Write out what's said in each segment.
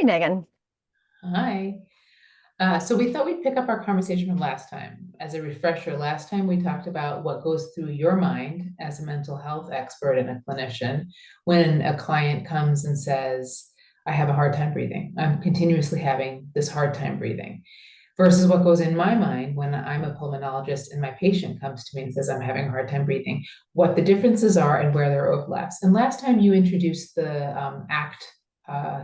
Hi, Megan. Hi. So we thought we'd pick up our conversation from last time. As a refresher, last time we talked about what goes through your mind as a mental health expert and a clinician when a client comes and says, I have a hard time breathing. I'm continuously having this hard time breathing. Versus what goes in my mind when I'm a pulmonologist and my patient comes to me and says, I'm having a hard time breathing, what the differences are and where there are overlaps. And last time you introduced the ACT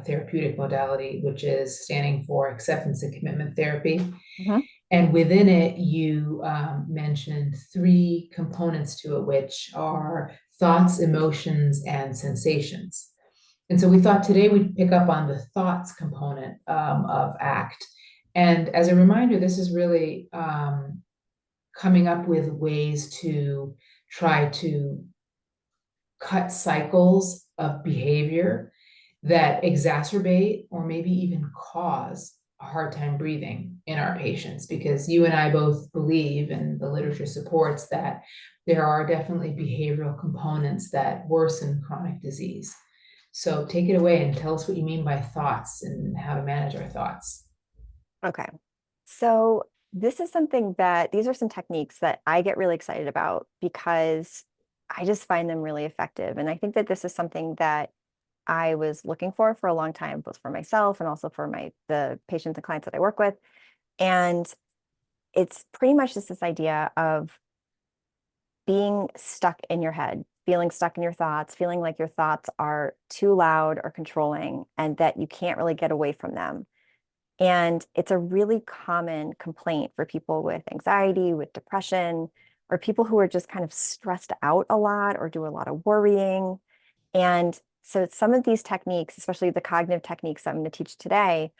therapeutic modality, which is standing for acceptance and commitment therapy. Mhm. And within it, you mentioned three components to it, which are thoughts, emotions, and sensations. And so we thought today we'd pick up on the thoughts component of ACT. And as a reminder, this is really coming up with ways to try to cut cycles of behavior that exacerbate or maybe even cause a hard time breathing in our patients. Because you and I both believe, and the literature supports, that there are definitely behavioral components that worsen chronic disease. So take it away and tell us what you mean by thoughts and how to manage our thoughts. Okay. So this is something that these are some techniques that I get really excited about because I just find them really effective. And I think that this is something that I was looking for a long time, both for myself and also for the patients and clients that I work with. And it's pretty much just this idea of being stuck in your head, feeling stuck in your thoughts, feeling like your thoughts are too loud or controlling and that you can't really get away from them. And it's a really common complaint for people with anxiety, with depression, or people who are just kind of stressed out a lot or do a lot of worrying. And so some of these techniques, especially the cognitive techniques that I'm going to teach today,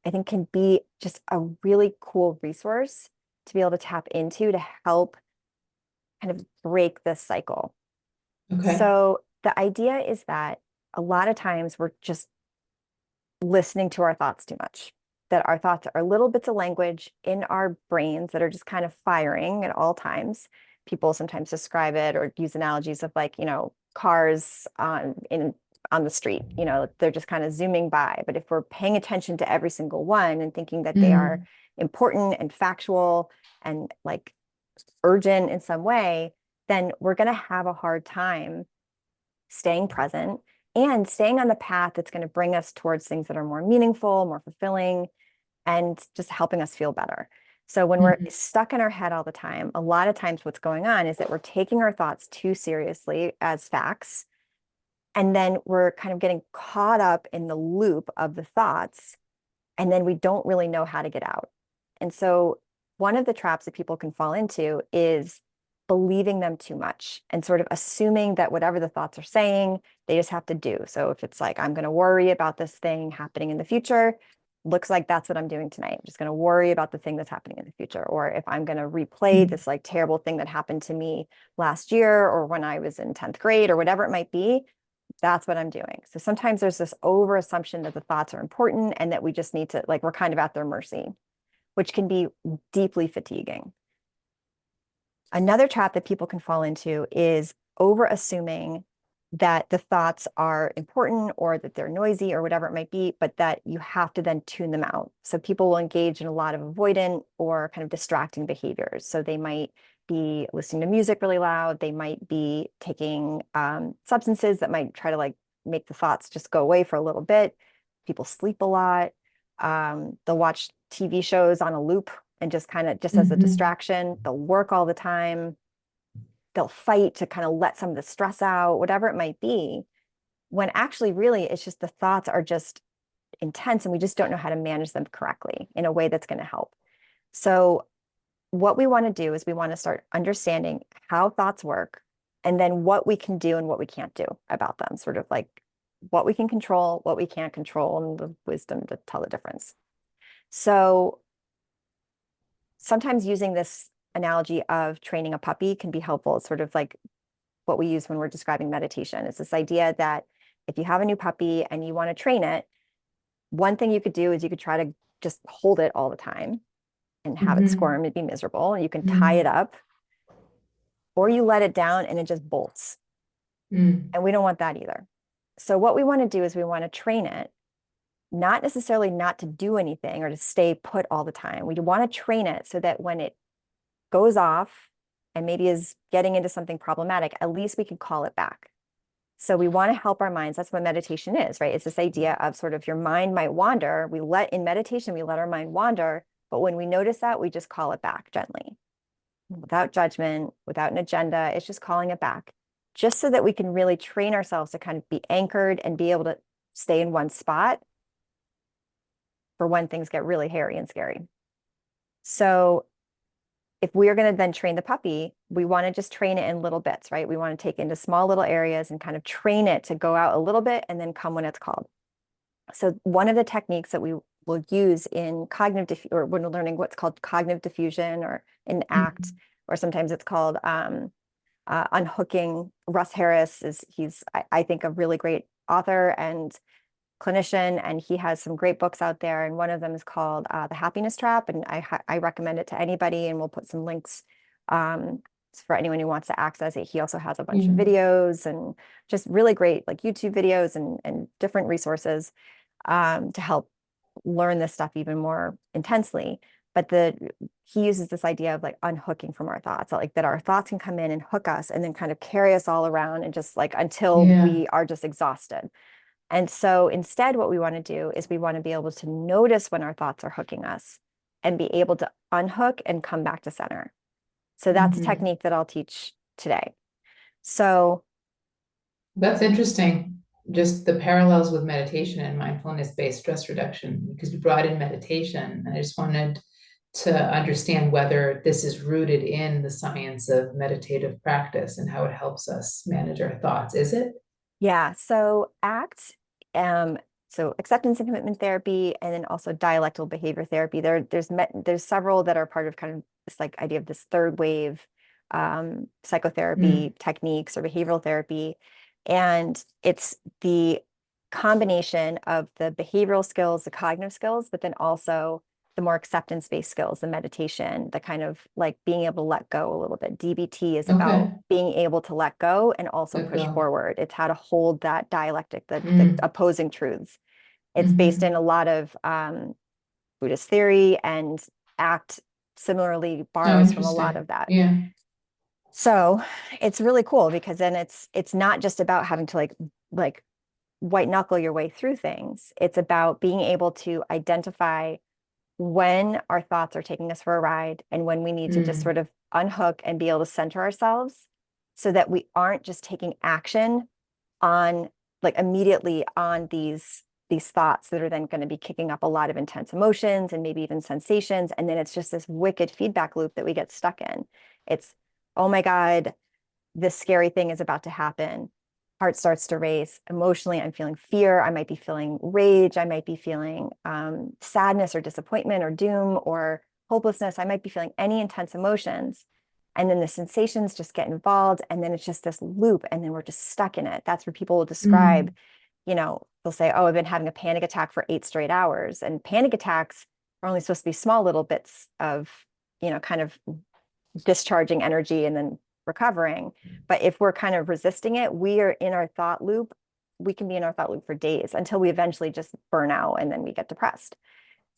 I think can be just a really cool resource to be able to tap into to help kind of break this cycle. Okay. So the idea is that a lot of times we're just listening to our thoughts too much, that our thoughts are little bits of language in our brains that are just kind of firing at all times. People sometimes describe it or use analogies of like, cars on the street, they're just kind of zooming by. But if we're paying attention to every single one and thinking that they are Mm, important and factual and like urgent in some way, then we're going to have a hard time staying present and staying on the path that's going to bring us towards things that are more meaningful, more fulfilling, and just helping us feel better. So when we're mhm. stuck in our head all the time, a lot of times what's going on is that we're taking our thoughts too seriously as facts. And then we're kind of getting caught up in the loop of the thoughts. And then we don't really know how to get out. And so one of the traps that people can fall into is believing them too much and sort of assuming that whatever the thoughts are saying, they just have to do. So if it's like, I'm going to worry about this thing happening in the future, looks like that's what I'm doing tonight. I'm just going to worry about the thing that's happening in the future. Or if I'm going to replay Mm. this like terrible thing that happened to me last year or when I was in 10th grade or whatever it might be, that's what I'm doing. So sometimes there's this over assumption that the thoughts are important and that we just need to, like, we're kind of at their mercy, which can be deeply fatiguing. Another trap that people can fall into is over assuming that the thoughts are important or that they're noisy or whatever it might be, but that you have to then tune them out. So people will engage in a lot of avoidant or kind of distracting behaviors. So they might be listening to music really loud. They might be taking substances that might try to like make the thoughts just go away for a little bit. People sleep a lot. They'll watch TV shows on a loop and just kind of just as a Mhm. distraction. They'll work all the time. They'll fight to kind of let some of the stress out, whatever it might be, when actually, really, it's just the thoughts are just intense and we just don't know how to manage them correctly in a way that's going to help. So, what we want to do is we want to start understanding how thoughts work and then what we can do and what we can't do about them, sort of like what we can control, what we can't control, and the wisdom to tell the difference. So, sometimes using this analogy of training a puppy can be helpful. It's sort of like what we use when we're describing meditation. It's this idea that if you have a new puppy and you want to train it, one thing you could do is you could try to just hold it all the time and have it Mhm. squirm and be miserable. You can tie it Mm. up or you let it down and it just bolts. Mm. And we don't want that either. So what we want to do is we want to train it not necessarily not to do anything or to stay put all the time. We want to train it so that when it goes off and maybe is getting into something problematic, at least we can call it back. So we want to help our minds. That's what meditation is, right? It's this idea of sort of your mind might wander. In meditation, we let our mind wander, but when we notice that, we just call it back gently, without judgment, without an agenda. It's just calling it back, just so that we can really train ourselves to kind of be anchored and be able to stay in one spot for when things get really hairy and scary. So if we are going to then train the puppy, we want to just train it in little bits, right? We want to take into small little areas and kind of train it to go out a little bit and then come when it's called. So one of the techniques that we will use in or when we're learning what's called cognitive diffusion or in ACT, Mhm. or sometimes it's called unhooking. Russ Harris he's I think a really great author and clinician, and he has some great books out there. And one of them is called The Happiness Trap, and I recommend it to anybody. And we'll put some links for anyone who wants to access it. He also has a bunch of Yeah. videos and just really great like YouTube videos and different resources to help learn this stuff even more intensely. But he uses this idea of like unhooking from our thoughts, like that our thoughts can come in and hook us and then kind of carry us all around and just like until Yeah. we are just exhausted. And so instead, what we want to do is we want to be able to notice when our thoughts are hooking us and be able to unhook and come back to center. So that's a Hmm. technique that I'll teach today. So That's interesting. Just the parallels with meditation and mindfulness-based stress reduction, because you brought in meditation. And I just wanted to understand whether this is rooted in the science of meditative practice and how it helps us manage our thoughts. Is it? yeah, so ACT, um, so acceptance and commitment therapy, and then also dialectical behavior therapy. There's several that are part of kind of this like idea of this third wave Mm. psychotherapy techniques or behavioral therapy. And it's the combination of the behavioral skills, the cognitive skills, but then also the more acceptance-based skills, the meditation, the kind of like being able to let go a little bit. DBT is about Okay. being able to let go and also Let push go. forward. It's how to hold that dialectic, the Mm. opposing truths. It's based in Hmm. a lot of Buddhist theory, and ACT similarly Oh, borrows from a lot interesting. of that. Yeah. So it's really cool because then it's not just about having to like white knuckle your way through things. It's about being able to identify when our thoughts are taking us for a ride and when we need to just Mm. sort of unhook and be able to center ourselves so that we aren't just taking action on like immediately on these thoughts that are then going to be kicking up a lot of intense emotions and maybe even sensations, and then it's just this wicked feedback loop that we get stuck in. It's, oh my god, this scary thing is about to happen. Heart starts to race. Emotionally, I'm feeling fear. I might be feeling rage. I might be feeling sadness or disappointment or doom or hopelessness. I might be feeling any intense emotions. And then the sensations just get involved. And then it's just this loop. And then we're just stuck in it. That's where people will describe, Mm. they'll say, oh, I've been having a panic attack for 8 straight hours. And panic attacks are only supposed to be small little bits of, kind of discharging energy and then recovering. But if we're kind of resisting it, we are in our thought loop. We can be in our thought loop for days until we eventually just burn out and then we get depressed.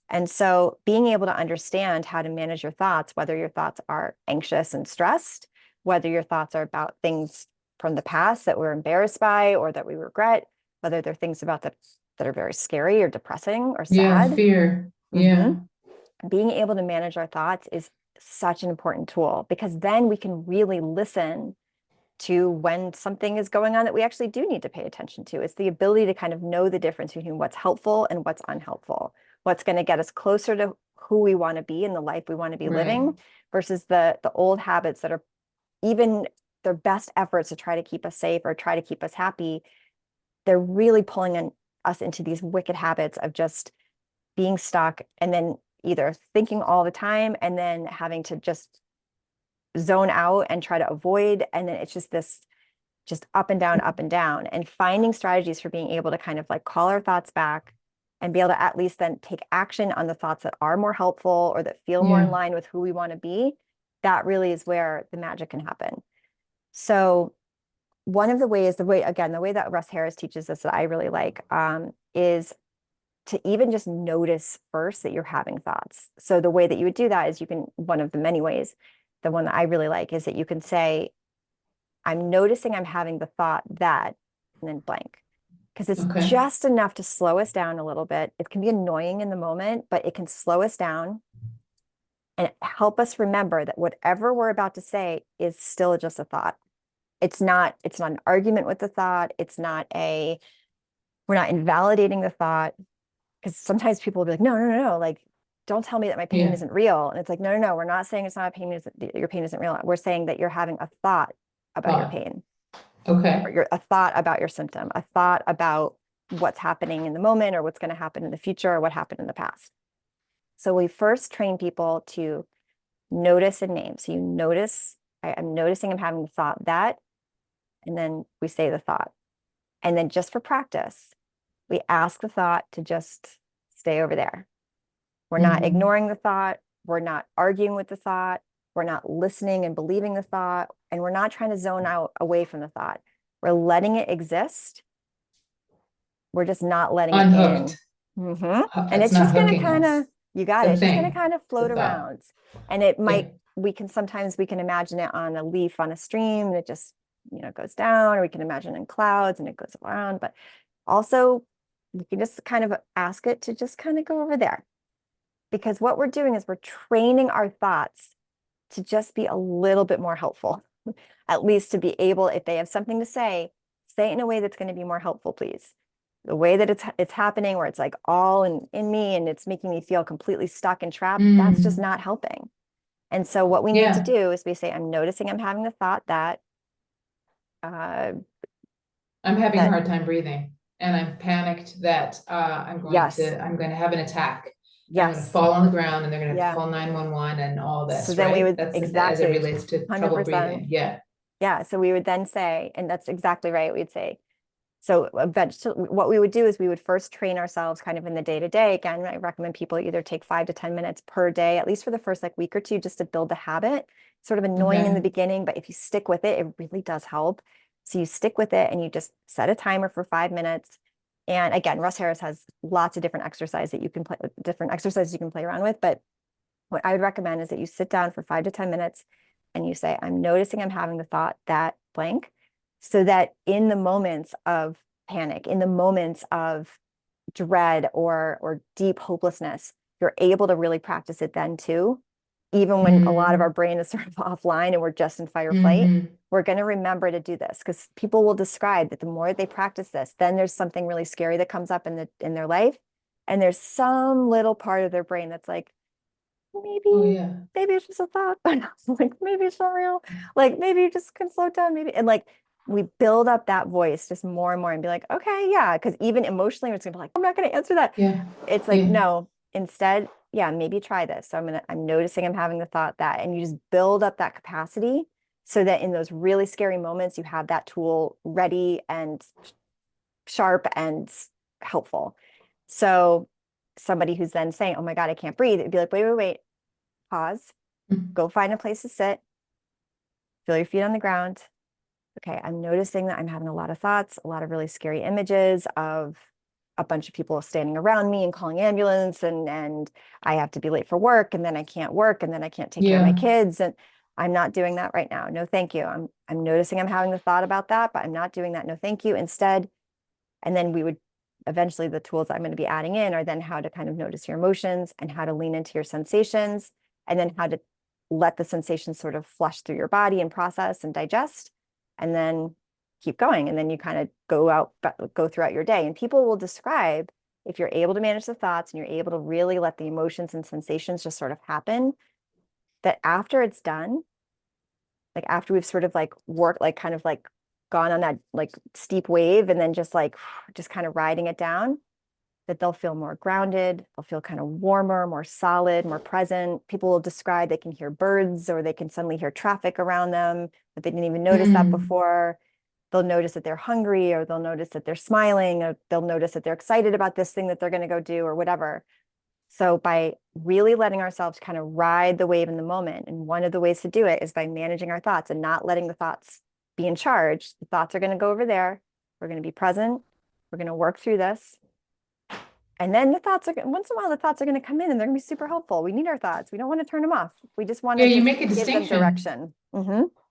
And so being able to understand how to manage your thoughts, whether your thoughts are anxious and stressed, whether your thoughts are about things from the past that we're embarrassed by or that we regret, whether they're things that are very scary or depressing or Yeah, sad. fear. Mhm. Yeah. Being able to manage our thoughts is such an important tool because then we can really listen to when something is going on that we actually do need to pay attention to. It's the ability to kind of know the difference between what's helpful and what's unhelpful, what's going to get us closer to who we want to be and the life we want to be Right. living versus the old habits that are even their best efforts to try to keep us safe or try to keep us happy. They're really pulling us into these wicked habits of just being stuck and then either thinking all the time and then having to just zone out and try to avoid. And then it's just this just up and down, and finding strategies for being able to kind of like call our thoughts back and be able to at least then take action on the thoughts that are more helpful or that feel more in Yeah. line with who we want to be. That really is where the magic can happen. So one of the way that Russ Harris teaches us that I really like is to even just notice first that you're having thoughts. So the way that you would do that is you can, one of the many ways, the one that I really like is that you can say, I'm noticing I'm having the thought that, and then blank. Because it's Okay. just enough to slow us down a little bit. It can be annoying in the moment, but it can slow us down and help us remember that whatever we're about to say is still just a thought. It's not an argument with the thought. We're not invalidating the thought. Because sometimes people will be like, no, no, no, no, like, don't tell me that my pain Yeah. isn't real. And it's like, no, no, no, we're not saying it's not a pain, your pain isn't real. We're saying that you're having a thought about your Thought. pain, or Okay. a thought about your symptom, a thought about what's happening in the moment or what's going to happen in the future or what happened in the past. So we first train people to notice and name. So you notice, I'm noticing I'm having the thought that, and then we say the thought. And then just for practice, we ask the thought to just stay over there. We're not Hmm. ignoring the thought. We're not arguing with the thought. We're not listening and believing the thought. And we're not trying to zone out away from the thought. We're letting it exist. We're just not letting it in. Unhooked. And It's it's not just going to hooking kind us. of, you got It's it. a It's just going to thing. kind of It's a float thought. around. And it Yeah. might, sometimes we can imagine it on a leaf on a stream and it just, goes down, or we can imagine in clouds and it goes around. But also, we can just kind of ask it to just kind of go over there. Because what we're doing is we're training our thoughts to just be a little bit more helpful, at least to be able, if they have something to say it in a way that's going to be more helpful, please. The way that it's happening, where it's like all in me and it's making me feel completely stuck and trapped, that's just Mm. not helping. And so what we need to Yeah. do is we say, I'm noticing I'm having the thought that uh, I'm having a that hard time breathing and I'm panicked that yes, I'm going to have an attack and I'm going to yes, fall on the ground and they're going to have to yeah. call 911 and all So this, then we right? would That's as it exactly relates to trouble 100%. breathing. Yeah. Yeah. So we would then say, and that's exactly right. We'd say, so eventually, what we would do is we would first train ourselves kind of in the day to day. Again, I recommend people either take 5 to 10 minutes per day, at least for the first like week or two, just to build the habit. Sort of annoying in the Okay. beginning, but if you stick with it, it really does help. So you stick with it and you just set a timer for 5 minutes. And again, Russ Harris has lots of different exercises that you can play, different exercises you can play around with. But what I would recommend is that you sit down for 5 to 10 minutes and you say, I'm noticing I'm having the thought that blank, so that in the moments of panic, in the moments of dread or deep hopelessness, you're able to really practice it then too. Even when a lot of our Mm. brain is sort of offline and we're just in fight or flight, Hmm. we're going to remember to do this, because people will describe that the more they practice this, then there's something really scary that comes up in their life. And there's some little part of their brain that's like, Oh maybe, yeah. maybe it's just a thought. Like maybe it's not real. Like maybe you just can slow down. Maybe, and like we build up that voice just more and more and be like, okay, yeah. Because even emotionally, it's gonna be like, I'm not gonna answer that. Yeah. It's like, Yeah. no, instead, yeah, maybe try this. So I'm noticing I'm having the thought that, and you just build up that capacity so that in those really scary moments, you have that tool ready and sharp and helpful. So somebody who's then saying, oh my God, I can't breathe, it'd be like, wait, wait, wait, pause, Mm. go find a place to sit, feel your feet on the ground. Okay, I'm noticing that I'm having a lot of thoughts, a lot of really scary images of a bunch of people standing around me and calling ambulance, and I have to be late for work, and then I can't work, and then I can't take care of my Yeah. kids, and I'm not doing that right now. No, thank you. I'm noticing I'm having the thought about that, but I'm not doing that. No, thank you. Instead, and then we would eventually, the tools I'm going to be adding in are then how to kind of notice your emotions and how to lean into your sensations, and then how to let the sensations sort of flush through your body and process and digest, and then keep going. And then you kind of go throughout your day. And people will describe, if you're able to manage the thoughts and you're able to really let the emotions and sensations just sort of happen, that after it's done, like after we've sort of like worked, like kind of like gone on that like steep wave and then just like just kind of riding it down, that they'll feel more grounded, they'll feel kind of warmer, more solid, more present. People will describe they can hear birds or they can suddenly hear traffic around them, but they didn't even notice that Mm. before. They'll notice that they're hungry, or they'll notice that they're smiling, or they'll notice that they're excited about this thing that they're going to go do or whatever. So by really letting ourselves kind of ride the wave in the moment, and one of the ways to do it is by managing our thoughts and not letting the thoughts be in charge. The thoughts are going to go over there. We're going to be present. We're going to work through this. And then the thoughts are, once in a while, the thoughts are going to come in and they're going to be super helpful. We need our thoughts. We don't want to turn them off. We just want Yeah, to you just make a give them distinction. direction.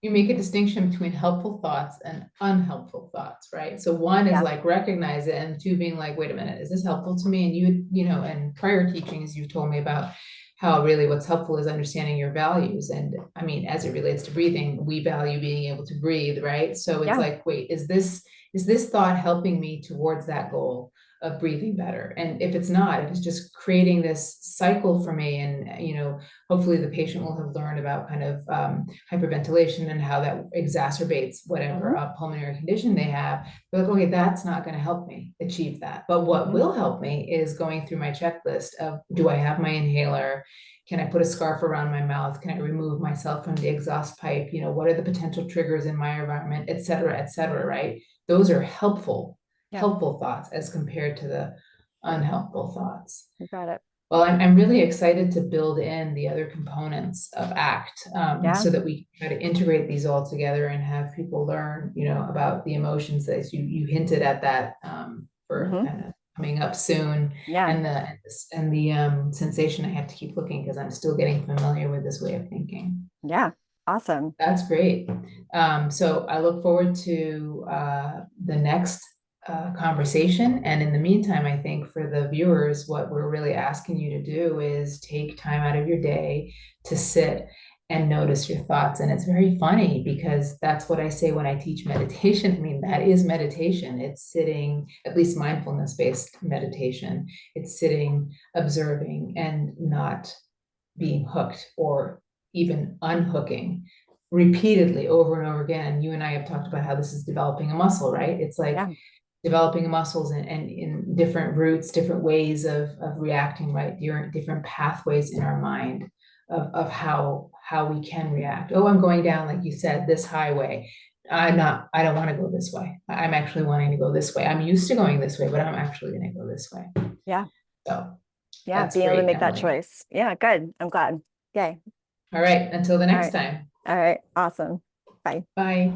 You make a distinction between helpful thoughts and unhelpful thoughts, right? So one is Yeah. like recognize it, and two being like, wait a minute, is this helpful to me? And you know, and prior teachings, you've told me about how really what's helpful is understanding your values. And I mean, as it relates to breathing, we value being able to breathe, right? So it's Yeah. like, wait, is this thought helping me towards that goal of breathing better? And if it's not, if it's just creating this cycle for me, and you know, hopefully the patient will have learned about kind of hyperventilation and how that exacerbates whatever hmm pulmonary condition they have. They're like, okay, that's not going to help me achieve that. But what hmm will help me is going through my checklist of, do I have my inhaler? Can I put a scarf around my mouth? Can I remove myself from the exhaust pipe? You know, what are the potential triggers in my environment, et cetera, right? Those are helpful, Yeah. helpful thoughts as compared to the unhelpful thoughts. You got it. Well, I'm really excited to build in the other components of ACT, Yeah. so that we try to integrate these all together and have people learn, you know, about the emotions that you hinted at that, for hmm kind of coming up soon, Yeah. and the sensation. I have to keep looking because I'm still getting familiar with this way of thinking. Yeah. Awesome. That's great. So I look forward to the next conversation. And in the meantime, I think for the viewers, what we're really asking you to do is take time out of your day to sit and notice your thoughts. And it's very funny because that's what I say when I teach meditation. I mean, that is meditation. It's sitting, at least mindfulness-based meditation. It's sitting, observing, and not being hooked or even unhooking repeatedly over and over again. You and I have talked about how this is developing a muscle, right? It's like Yeah. developing muscles, and in different routes, different ways of reacting, right? Different pathways in our mind of how we can react. Oh, I'm going down, like you said, this highway. I don't want to go this way. I'm actually wanting to go this way. I'm used to going this way, but I'm actually going to go this way. Yeah. So Yeah. that's Being able to great, make that Emily. choice. Yeah. Good. I'm glad. Yay. All right, until the All next right. time. All right. Awesome. Bye. Bye.